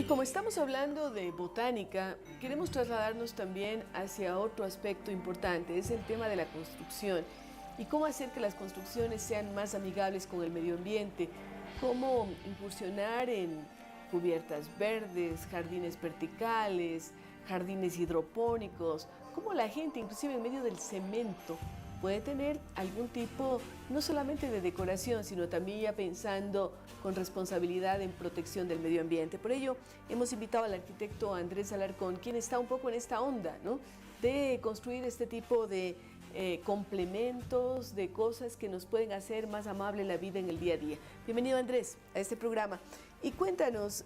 como estamos hablando de botánica, queremos trasladarnos también hacia otro aspecto importante, es el tema de la construcción y cómo hacer que las construcciones sean más amigables con el medio ambiente, cómo incursionar en cubiertas verdes, jardines verticales, jardines hidropónicos, cómo la gente, inclusive en medio del cemento, puede tener algún tipo, no solamente de decoración, sino también ya pensando con responsabilidad en protección del medio ambiente. Por ello, hemos invitado al arquitecto Andrés Alarcón, quien está un poco en esta onda, ¿no?, de construir este tipo de complementos, de cosas que nos pueden hacer más amable la vida en el día a día. Bienvenido, Andrés, a este programa. Y cuéntanos,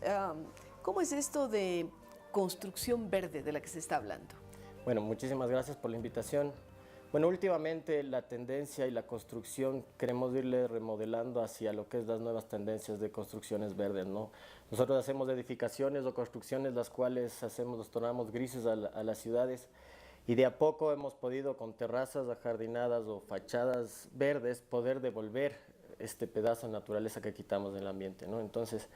¿cómo es esto de construcción verde de la que se está hablando? Bueno, muchísimas gracias por la invitación. Bueno, últimamente la tendencia y la construcción queremos irle remodelando hacia lo que es las nuevas tendencias de construcciones verdes, ¿no? Nosotros hacemos edificaciones o construcciones las cuales los tornamos grises a las ciudades y de a poco hemos podido con terrazas ajardinadas o fachadas verdes poder devolver este pedazo de naturaleza que quitamos del ambiente, ¿no? Entonces,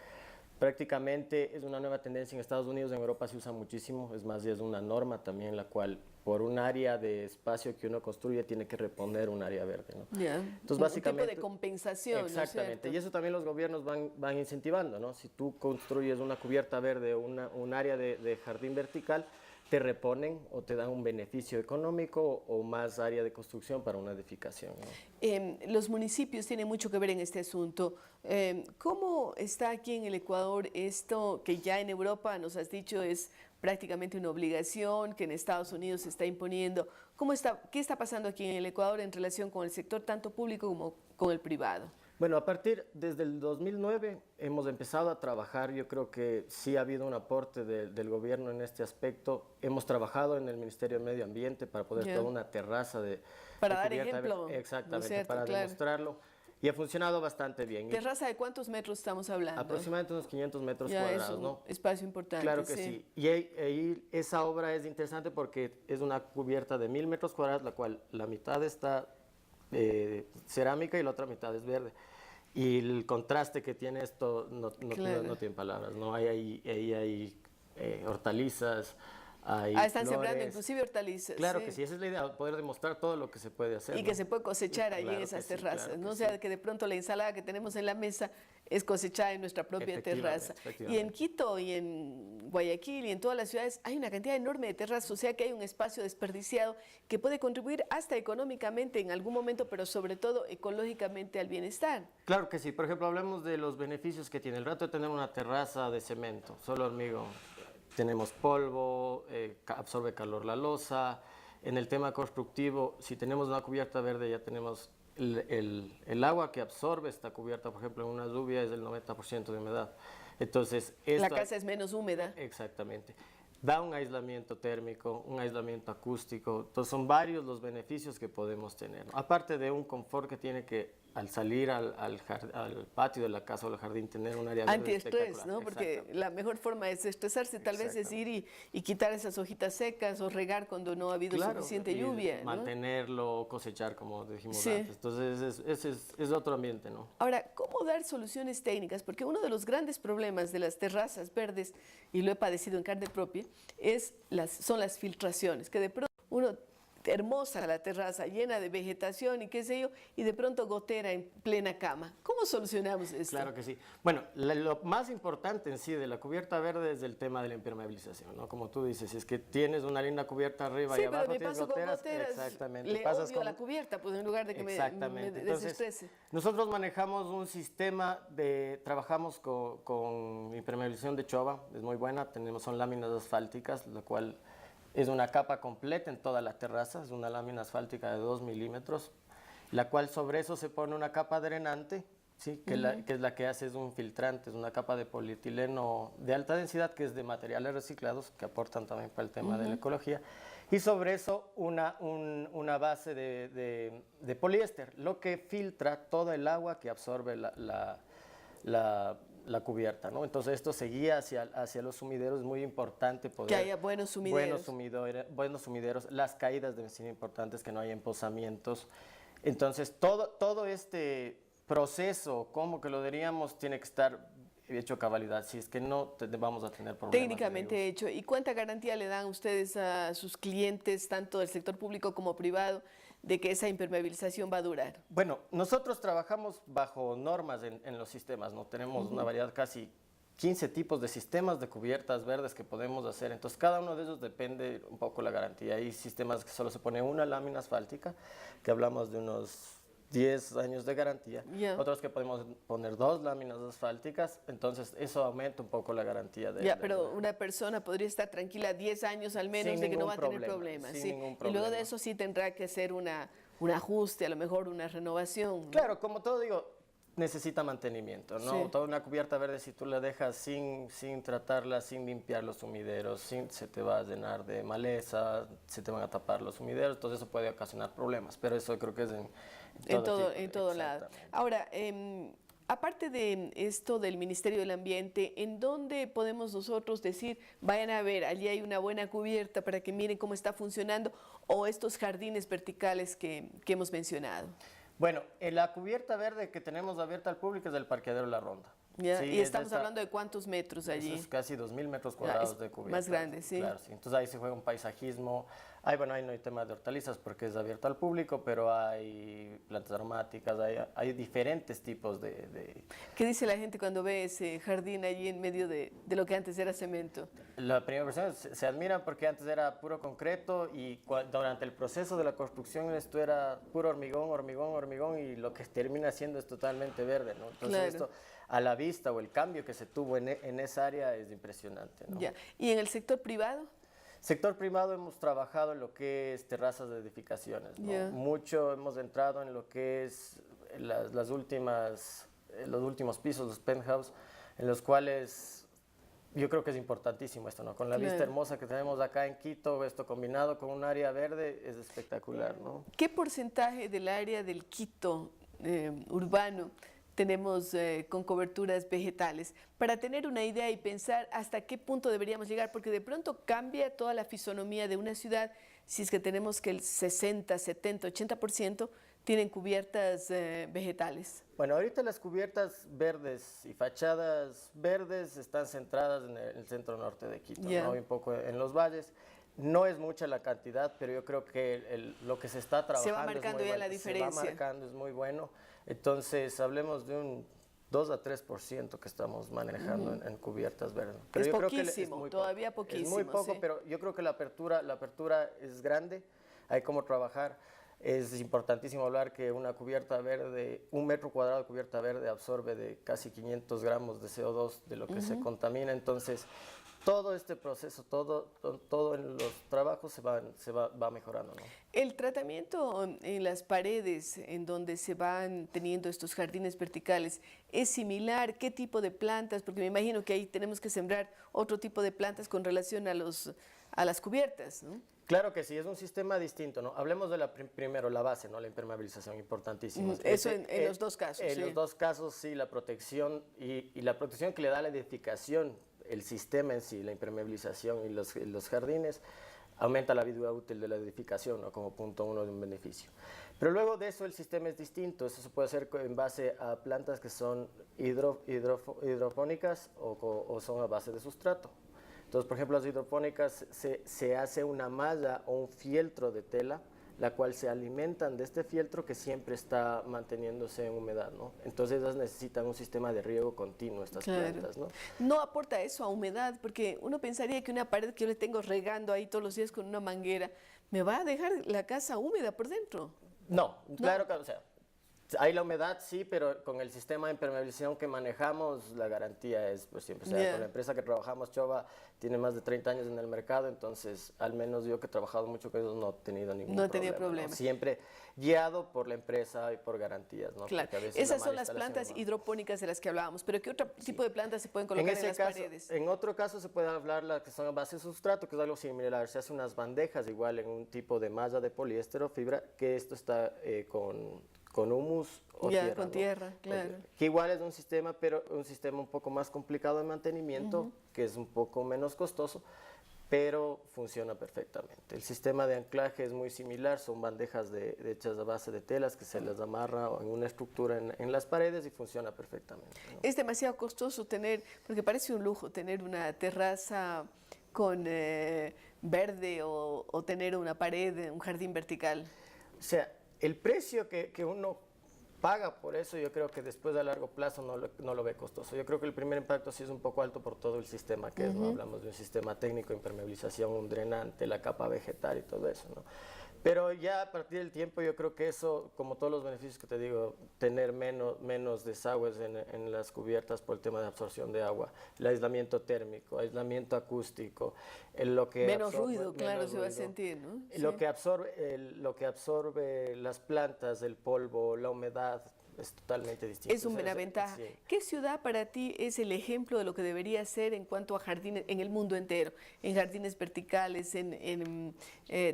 prácticamente es una nueva tendencia en Estados Unidos, en Europa se usa muchísimo, es más, es una norma también la cual por un área de espacio que uno construye tiene que reponer un área verde, ¿no? Entonces, básicamente, un tipo de compensación. Exactamente, ¿no? Y eso también los gobiernos van incentivando, ¿no? Si tú construyes una cubierta verde o un área de jardín vertical, te reponen o te dan un beneficio económico o más área de construcción para una edificación, ¿no? Los municipios tienen mucho que ver en este asunto. ¿Cómo está aquí en el Ecuador esto que ya en Europa nos has dicho es prácticamente una obligación, que en Estados Unidos se está imponiendo? ¿Qué está pasando aquí en el Ecuador en relación con el sector tanto público como con el privado? Bueno, desde el 2009 hemos empezado a trabajar, yo creo que sí ha habido un aporte del gobierno en este aspecto. Hemos trabajado en el Ministerio de Medio Ambiente para poder toda una terraza para dar ejemplo. Exactamente, ¿no es para demostrarlo. Y ha funcionado bastante bien. ¿Terraza de cuántos metros estamos hablando? Aproximadamente unos 500 metros cuadrados, es un ¿no? espacio importante. Claro que sí. Y ahí esa obra es interesante porque es una cubierta de 1000 metros cuadrados, la cual la mitad está cerámica y la otra mitad es verde. Y el contraste que tiene esto no tiene palabras, ¿no? Hay hortalizas, hay están flores. sembrando inclusive hortalizas. Claro que sí, esa es la idea, poder demostrar todo lo que se puede hacer. Y que se puede cosechar ahí en esas terrazas, ¿no? O sea, que de pronto la ensalada que tenemos en la mesa es cosechada en nuestra propia terraza. Y en Quito y en Guayaquil y en todas las ciudades hay una cantidad enorme de terrazas, o sea que hay un espacio desperdiciado que puede contribuir hasta económicamente en algún momento, pero sobre todo ecológicamente al bienestar. Claro que sí, por ejemplo, hablemos de los beneficios que tiene el rato de tener una terraza de cemento, solo hormigón. Tenemos polvo, absorbe calor la losa. En el tema constructivo, si tenemos una cubierta verde, ya tenemos el agua que absorbe esta cubierta, por ejemplo, en una lluvia es del 90% de humedad. Entonces, la casa es menos húmeda. Exactamente. Da un aislamiento térmico, un aislamiento acústico. Entonces, son varios los beneficios que podemos tener. Aparte de un confort que tiene que, al salir al patio de la casa o al jardín, tener un área verde antiestrés, ¿no? Porque la mejor forma de desestresarse tal vez es ir y quitar esas hojitas secas o regar cuando no ha habido suficiente lluvia, ¿no? Mantenerlo, cosechar, como dijimos antes. Entonces, ese es otro ambiente, ¿no? Ahora, ¿cómo dar soluciones técnicas? Porque uno de los grandes problemas de las terrazas verdes, y lo he padecido en carne propia, son las filtraciones, que de pronto uno hermosa la terraza, llena de vegetación y qué sé yo, y de pronto gotera en plena cama. ¿Cómo solucionamos esto? Claro que sí. Bueno, lo más importante en sí de la cubierta verde es el tema de la impermeabilización, ¿no? Como tú dices, es que tienes una linda cubierta arriba y abajo tienes goteras. Exactamente. Le odio la cubierta, pues en lugar de que me desestrese. Entonces, nosotros manejamos un sistema trabajamos con impermeabilización de chova, es muy buena, son láminas asfálticas, la cual es una capa completa en toda la terraza, es una lámina asfáltica de 2 milímetros, la cual sobre eso se pone una capa drenante, ¿sí? que es la que hace es un filtrante, es una capa de polietileno de alta densidad que es de materiales reciclados que aportan también para el tema de la ecología, y sobre eso una base de poliéster, lo que filtra todo el agua que absorbe la cubierta, ¿no? Entonces esto se guía hacia los sumideros, es muy importante poder... Que haya buenos sumideros. Buenos sumideros, las caídas deben ser importantes, que no haya empozamientos. Entonces todo este proceso, como que lo diríamos, tiene que estar hecho cabalidad, si es que no vamos a tener problemas. Técnicamente hecho. ¿Y cuánta garantía le dan ustedes a sus clientes, tanto del sector público como privado, de que esa impermeabilización va a durar? Bueno, nosotros trabajamos bajo normas en los sistemas, ¿no? Tenemos una variedad, casi 15 tipos de sistemas de cubiertas verdes que podemos hacer. Entonces, cada uno de ellos depende un poco la garantía. Hay sistemas que solo se pone una lámina asfáltica, que hablamos de unos 10 años de garantía. Ya. Otros que podemos poner 2 láminas asfálticas, entonces eso aumenta un poco la garantía. Pero una persona podría estar tranquila 10 años al menos Sin de que no va a ningún tener problema, problemas. sin ¿sí? ningún Y luego de problema. eso sí tendrá que hacer un ajuste, a lo mejor una renovación, ¿no? Claro, como todo digo, necesita mantenimiento, ¿no? Sí. Toda una cubierta verde, si tú la dejas sin tratarla, sin limpiar los sumideros, se te va a llenar de maleza, se te van a tapar los sumideros, entonces eso puede ocasionar problemas, pero eso creo que es En todo lado. Ahora, aparte de esto del Ministerio del Ambiente, ¿en dónde podemos nosotros decir, vayan a ver, allí hay una buena cubierta para que miren cómo está funcionando, o estos jardines verticales que hemos mencionado? Bueno, la cubierta verde que tenemos abierta al público es del parqueadero La Ronda. ¿Ya? Sí, Y estamos hablando de cuántos metros allí. Eso es casi 2.000 metros cuadrados es de cubierta. más grande, sí. Claro, sí. Entonces ahí se juega un paisajismo. Ahí no hay tema de hortalizas porque es abierto al público, pero hay plantas aromáticas, hay diferentes tipos de... ¿Qué dice la gente cuando ve ese jardín allí en medio de lo que antes era cemento? La primera versión se admira porque antes era puro concreto y durante el proceso de la construcción esto era puro hormigón, hormigón, hormigón y lo que termina siendo es totalmente verde, ¿no? Entonces Claro. esto a la vista o el cambio que se tuvo en esa área es impresionante, ¿no? Ya. ¿Y en el sector privado? Sector privado hemos trabajado en lo que es terrazas de edificaciones, ¿no? Ya. Mucho hemos entrado en lo que es los últimos pisos, los penthouse, en los cuales yo creo que es importantísimo esto, ¿no? Con la vista Claro. hermosa que tenemos acá en Quito, esto combinado con un área verde es espectacular, ¿no? ¿Qué porcentaje del área del Quito urbano tenemos con coberturas vegetales? Para tener una idea y pensar hasta qué punto deberíamos llegar, porque de pronto cambia toda la fisonomía de una ciudad si es que tenemos que el 60, 70, 80% tienen cubiertas vegetales. Bueno, ahorita las cubiertas verdes y fachadas verdes están centradas en el centro norte de Quito, Ya. ¿no? Y un poco en los valles. No es mucha la cantidad, pero yo creo que lo que se está trabajando Se va marcando es muy ya bueno. la diferencia. Se va marcando, es muy bueno. Entonces, hablemos de un 2 a 3% que estamos manejando en cubiertas verdes. Es yo creo que poquísimo, muy todavía poco. poquísimo. Es muy poco, sí. pero yo creo que la apertura es grande, hay cómo trabajar. Es importantísimo hablar que una cubierta verde, 1 metro cuadrado de cubierta verde absorbe de casi 500 gramos de CO2 de lo que se contamina. Entonces, todo este proceso, todo en los trabajos va mejorando, ¿no? El tratamiento en las paredes en donde se van teniendo estos jardines verticales es similar. ¿Qué tipo de plantas? Porque me imagino que ahí tenemos que sembrar otro tipo de plantas con relación a las cubiertas, ¿no? Claro que sí, es un sistema distinto, ¿no? Hablemos de primero la base, ¿no? La impermeabilización, importantísimo. Eso en los dos casos. En sí. los dos casos, sí, la protección y la protección que le da la edificación, el sistema en sí, la impermeabilización y los jardines, aumenta la vida útil de la edificación, ¿no? Como punto uno de un beneficio. Pero luego de eso el sistema es distinto, eso se puede hacer en base a plantas que son hidropónicas o son a base de sustrato. Entonces, por ejemplo, las hidropónicas se hace una malla o un fieltro de tela, la cual se alimentan de este fieltro que siempre está manteniéndose en humedad, ¿no? Entonces ellas necesitan un sistema de riego continuo, estas plantas, ¿no? No aporta eso a humedad, porque uno pensaría que una pared que yo le tengo regando ahí todos los días con una manguera, me va a dejar la casa húmeda por dentro. No, claro que, o sea, hay la humedad, sí, pero con el sistema de impermeabilización que manejamos, la garantía es por siempre. O sea, con la empresa que trabajamos, Chova, tiene más de 30 años en el mercado, entonces, al menos yo que he trabajado mucho con ellos, no he tenido ningún problema. No tenía problema. ¿No? Siempre guiado por la empresa y por garantías, ¿no? Claro, esas son las plantas hidropónicas de las que hablábamos, pero ¿qué otro tipo de plantas se pueden colocar en las paredes? En otro caso se puede hablar las que son a base de sustrato, que es algo similar. Se hace unas bandejas igual en un tipo de malla de poliéster o fibra, que esto está con humus o tierra. Con tierra, claro. Que igual es un sistema, pero un sistema un poco más complicado de mantenimiento, que es un poco menos costoso, pero funciona perfectamente. El sistema de anclaje es muy similar, son bandejas hechas a base de telas que se les amarra en una estructura en las paredes y funciona perfectamente, ¿no? Es demasiado costoso tener, porque parece un lujo tener una terraza con verde o tener una pared, un jardín vertical. O sea, el precio que uno paga por eso, yo creo que después a largo plazo no lo ve costoso. Yo creo que el primer impacto sí es un poco alto por todo el sistema que es, ¿no? Hablamos de un sistema técnico, impermeabilización, un drenante, la capa vegetal y todo eso, ¿no? Pero ya a partir del tiempo yo creo que eso, como todos los beneficios que te digo, tener menos desagües en las cubiertas por el tema de absorción de agua, el aislamiento térmico, aislamiento acústico, lo que Menos absorbe, ruido, claro, menos se va a ruido. sentir, ¿no? Lo Sí. que absorbe las plantas, el polvo, la humedad, es totalmente distinto. Es una ventaja. Sí. ¿Qué ciudad para ti es el ejemplo de lo que debería ser en cuanto a jardines en el mundo entero? En jardines verticales, en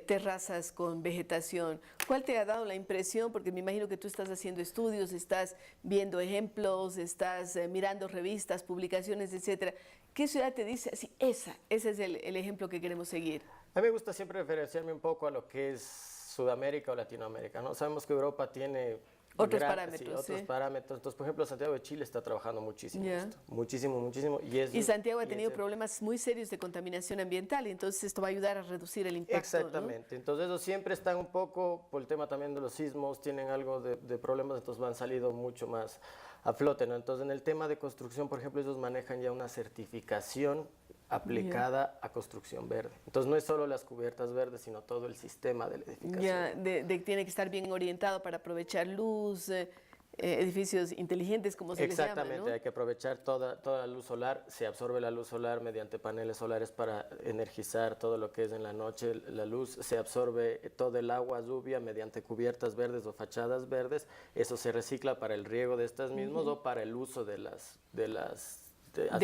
terrazas con vegetación. ¿Cuál te ha dado la impresión? Porque me imagino que tú estás haciendo estudios, estás viendo ejemplos, estás mirando revistas, publicaciones, etcétera. ¿Qué ciudad te dice así? Ese es el ejemplo que queremos seguir. A mí me gusta siempre referenciarme un poco a lo que es Sudamérica o Latinoamérica, ¿no? Sabemos que Europa tiene Otros parámetros, otros sí. parámetros. Entonces, por ejemplo, Santiago de Chile está trabajando muchísimo Ya. esto. Muchísimo, muchísimo. Y Santiago ha y tenido es- problemas muy serios de contaminación ambiental, y entonces esto va a ayudar a reducir el impacto, ¿no? Exactamente. Entonces, ellos siempre están un poco, por el tema también de los sismos, tienen algo de problemas, entonces han salido mucho más a flote, ¿no? Entonces, en el tema de construcción, por ejemplo, ellos manejan ya una certificación aplicada a construcción verde. Entonces, no es solo las cubiertas verdes, sino todo el sistema de la edificación. Ya, tiene que estar bien orientado para aprovechar luz, edificios inteligentes, como se les llama, Exactamente, ¿no? hay que aprovechar toda la luz solar, se absorbe la luz solar mediante paneles solares para energizar todo lo que es en la noche la luz, se absorbe todo el agua lluvia mediante cubiertas verdes o fachadas verdes, eso se recicla para el riego de estas mismas o para el uso de las instalaciones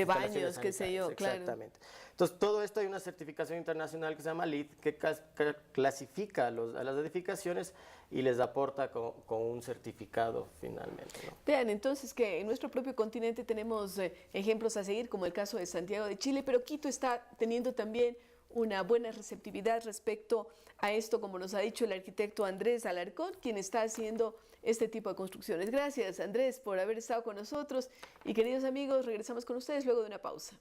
baños, qué sé yo, sanitarias. claro. Exactamente. Entonces, todo esto hay una certificación internacional que se llama LEED, que clasifica a las edificaciones y les aporta con un certificado finalmente, ¿no? Vean, entonces que en nuestro propio continente tenemos ejemplos a seguir, como el caso de Santiago de Chile, pero Quito está teniendo también una buena receptividad respecto a esto, como nos ha dicho el arquitecto Andrés Alarcón, quien está haciendo este tipo de construcciones. Gracias, Andrés, por haber estado con nosotros. Y queridos amigos, regresamos con ustedes luego de una pausa.